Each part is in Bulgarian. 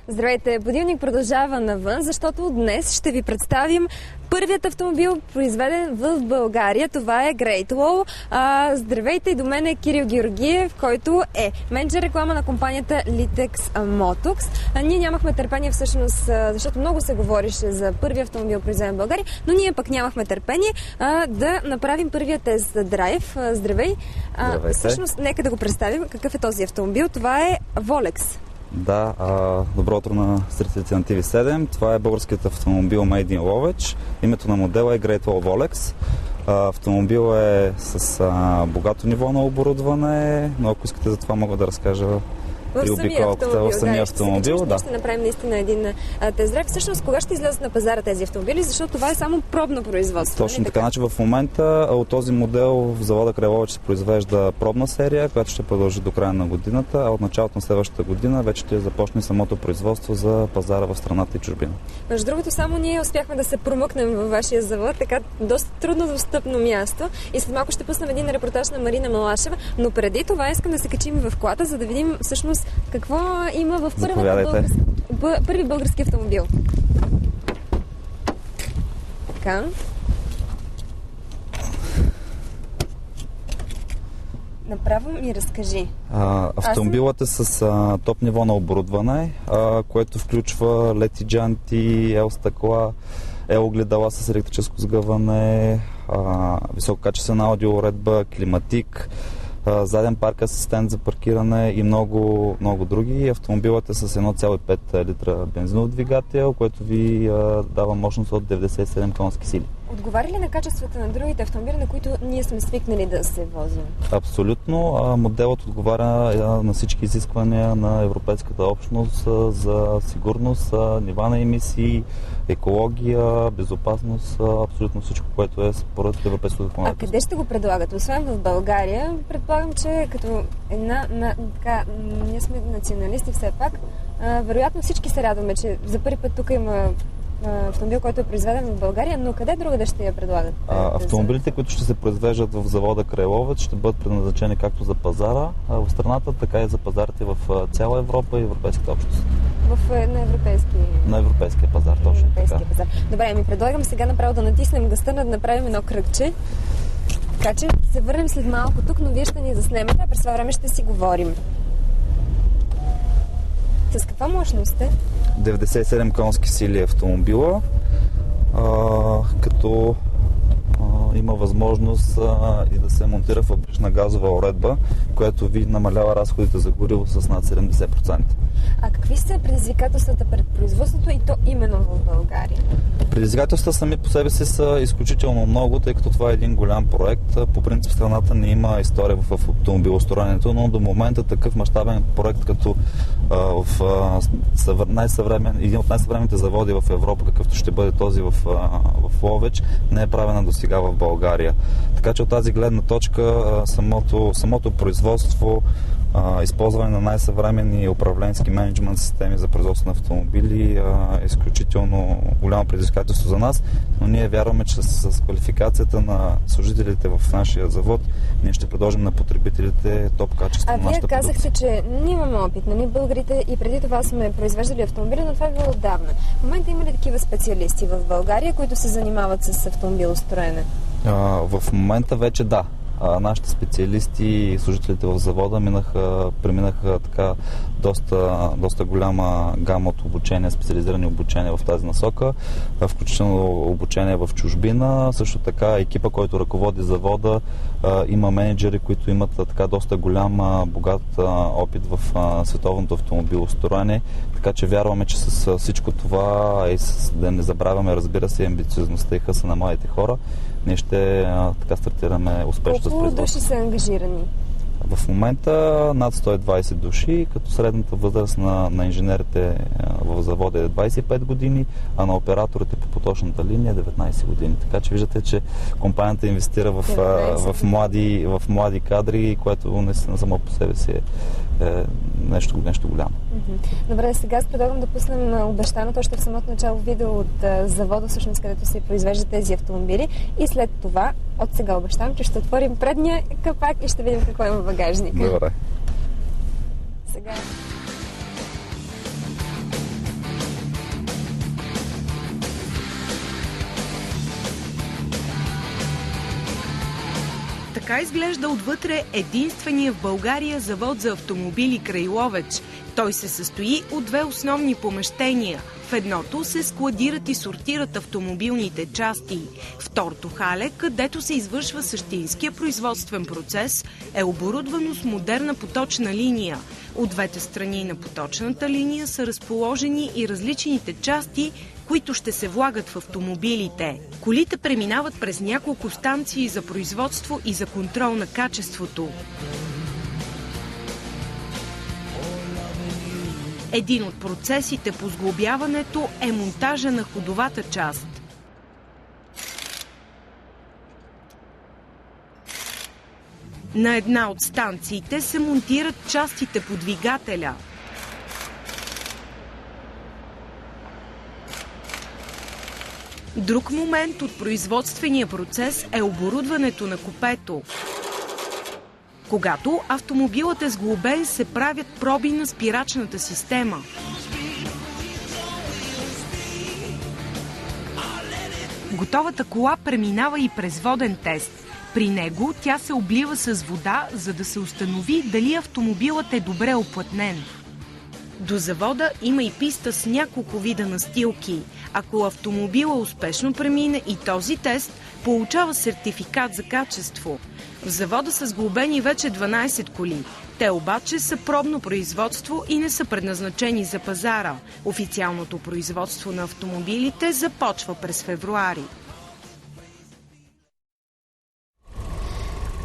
Здравейте! Будилник продължава навън, защото днес ще ви представим първият автомобил, произведен в България. Това е Great Wall. Здравейте, и до мен е Кирил Георгиев, който е менеджер реклама на компанията Litex Motox. Ние нямахме търпение всъщност, защото много се говорише за първия автомобил, произведен в България, но ние пък нямахме търпение да направим първия тест драйв. Здравей! Здравейте! Всъщност, нека да го представим. Какъв е този автомобил? Това е Volex. Да, добро утро на зрителите на TV7. Това е българският автомобил Made in Lovech. Името на модела е Great Wall Volex. Автомобил е с богато ниво на оборудване, но ако искате за това мога да разкажа при обиколката в самия автомобил. Да. Ще направим наистина един тест драйв. Всъщност, кога ще излязат на пазара тези автомобили? Защото това е само пробно производство. Точно така. Значи в момента от този модел в завода край Ловеч се произвежда пробна серия, която ще продължи до края на годината, а от началото на следващата година вече ще започне самото производство за пазара в страната и чужбина. Между другото, само ние успяхме да се промъкнем във вашия завод, така доста трудно достъпно място, и след малко ще пуснем един репортаж на Марина Малашева, но преди това искам да се качим в колата, за да видим всъщност какво има в първи български автомобил. Така. Направо ми разкажи. Автомобилът е с топ ниво на оборудване, което включва лети джанти, стъкла, огледала с електрическо сгъване, висококачествена аудиоуредба, климатик, заден парк асистент за паркиране и много, много други. Автомобилът е с 1,5 литра бензинов двигател, което ви дава мощност от 97 конски сили. Отговаря ли на качествата на другите автомобили, на които ние сме свикнали да се возим? Абсолютно. Моделът отговаря на всички изисквания на Европейската общност за сигурност, нива на емисии, екология, безопасност, абсолютно всичко, което е според европейското законодателство. А къде ще го предлагат? Освен в България, предполагам, че като ние сме националисти все пак, вероятно всички се радваме, че за първи път тук има автомобил, който е произведен в България, но къде другаде ще я предлагат? Автомобилите, които ще се произвеждат в завода край Ловеч, ще бъдат предназначени както за пазара в страната, така и за пазарите в цяла Европа и Европейската общност. На европейския пазар, точно така. Пазар. Добре, предлагам сега направо да натиснем гъста, да направим едно кръгче. Така че се върнем след малко тук, но вие ще ни заснемете, а през това време ще си говорим. С каква мощност е? 97 конски сили автомобила, като има възможност и да се монтира фабрична газова уредба, която ви намалява разходите за гориво с над 70%. А какви са предизвикателствата пред производството и то именно в България? Предизвикателствата сами по себе си са изключително много, тъй като това е един голям проект. По принцип страната не има история в автомобилостроенето, но до момента такъв мащабен проект като в един от най-съвременните заводи в Европа, какъвто ще бъде този в Ловеч, не е правена до сега в България. Така че от тази гледна точка самото производство, използване на най-съвременни управленски менеджмент системи за производство на автомобили е изключително голямо предизвикателство за нас, но ние вярваме, че с квалификацията на служителите в нашия завод ние ще предложим на потребителите топ качество на нашата продукция. Вие казахте, че ние имаме опит, нали? Българите и преди това сме произвеждали автомобили, но това е било отдавна. В момента има ли такива специалисти в България, които се занимават с автомобилостроене? В момента вече да. Нашите специалисти и служителите в завода преминаха така доста голяма гама от обучения, специализирани обучения в тази насока, включително обучение в чужбина. Също така екипа, който ръководи завода, има менеджери, които имат така доста голям, богат опит в световното автомобилостроене. Така че вярваме, че с всичко това и да не забравяме, разбира се, амбициозността и хъса на младите хора, ние ще така стартираме успешно с производство. Колко души са ангажирани? В момента над 120 души, като средната възраст на инженерите в завода е 25 години, а на операторите по поточната линия е 19 години. Така че виждате, че компанията инвестира в млади кадри, което наистина само по себе си е нещо голямо. Добре, сега аз предлагам да пуснем обещаното още в самото начало видео от завода, всъщност където се произвеждат тези автомобили, и след това от сега обещавам, че ще отворим предния капак и ще видим какво има в багажника. Добре. Сега Така изглежда отвътре единствения в България завод за автомобили край Ловеч. Той се състои от две основни помещения. В едното се складират и сортират автомобилните части. Второто хале, където се извършва същинския производствен процес, е оборудвано с модерна поточна линия. От двете страни на поточната линия са разположени и различните части, които ще се влагат в автомобилите. Колите преминават през няколко станции за производство и за контрол на качеството. Един от процесите по сглобяването е монтажа на ходовата част. На една от станциите се монтират частите по двигателя. Друг момент от производствения процес е оборудването на купето. Когато автомобилът е сглобен, се правят проби на спирачната система. Готовата кола преминава и през воден тест. При него тя се облива с вода, за да се установи дали автомобилът е добре оплътнен. До завода има и писта с няколко вида настилки. Ако автомобила успешно премине и този тест, получава сертификат за качество. В завода са сглобени вече 12 коли. Те обаче са пробно производство и не са предназначени за пазара. Официалното производство на автомобилите започва през февруари.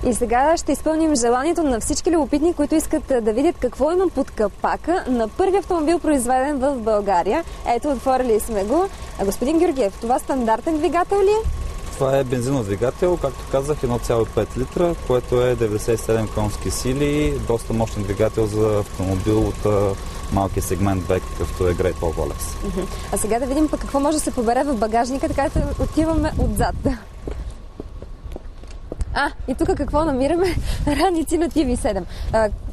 И сега ще изпълним желанието на всички любопитни, които искат да видят какво има под капака на първи автомобил, произведен в България. Ето, отворили сме го. Господин Георгиев, това стандартен двигател ли е? Това е бензинов двигател, както казах, 1,5 литра, което е 97 конски сили, доста мощен двигател за автомобил от малкия сегмент B, какъвто е Great Wall Volex. А сега да видим пък какво може да се побере в багажника, така да отиваме отзад. И тук какво намираме? Раници на TV7.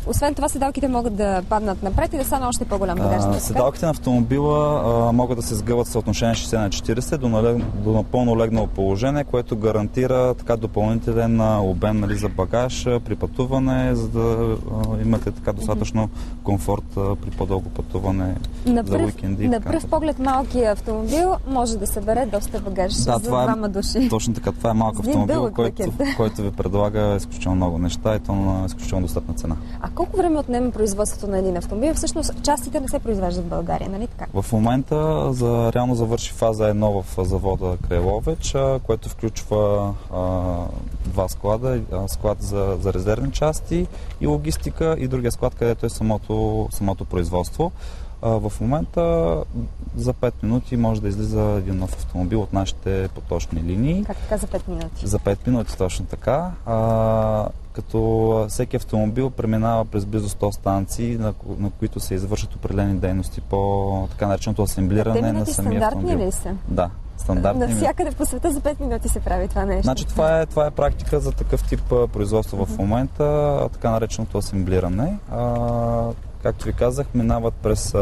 Освен това, седалките могат да паднат напред и да стане още по-голям багажник. Седалките на автомобила могат да се сгъват в съотношение 60/40 до напълно легнало положение, което гарантира така допълнителен обем за багаж при пътуване, за да имате така достатъчно комфорт при по-дълго пътуване за уикенди. На пръв поглед малкият автомобил може да събере доста багаж за двама души. Точно така, това е малък автомобил, който ви предлага изключително много неща и то на изключително достъпна цена. А колко време отнема производството на един автомобил? Всъщност частите не се произвеждат в България, нали така? В момента реално завърши фаза 1 в завода край Ловеч, което включва два склада. Склад за резервни части и логистика и другия склад, където е самото производство. В момента за 5 минути може да излиза един нов автомобил от нашите поточни линии. Как така за 5 минути? За 5 минути, точно така. Като всеки автомобил преминава през близо 100 станции, на които се извършат определени дейности по така нареченото асемблиране на самия автомобил. Стандартни ли са? Да. Стандартни. Навсякъде по света за 5 минути се прави това нещо. Значи това е практика за такъв тип производство в момента, така нареченото асемблиране. Както ви казах, минават през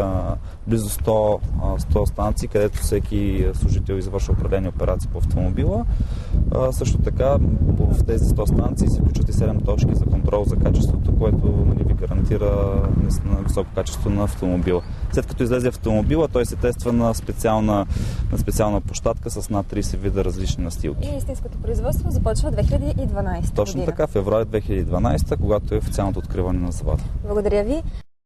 близо 100 станции, където всеки служител извършва определени операции по автомобила. Също така в тези 100 станции се включват и 7 точки за контрол за качеството, което ви гарантира наистина високо качество на автомобила. След като излезе автомобила, той се тества на специална площадка с над 30 вида различни настилки. И истинското производство започва 2012 Точно така, февруари 2012, когато е официалното откриване на завода. Благодаря ви.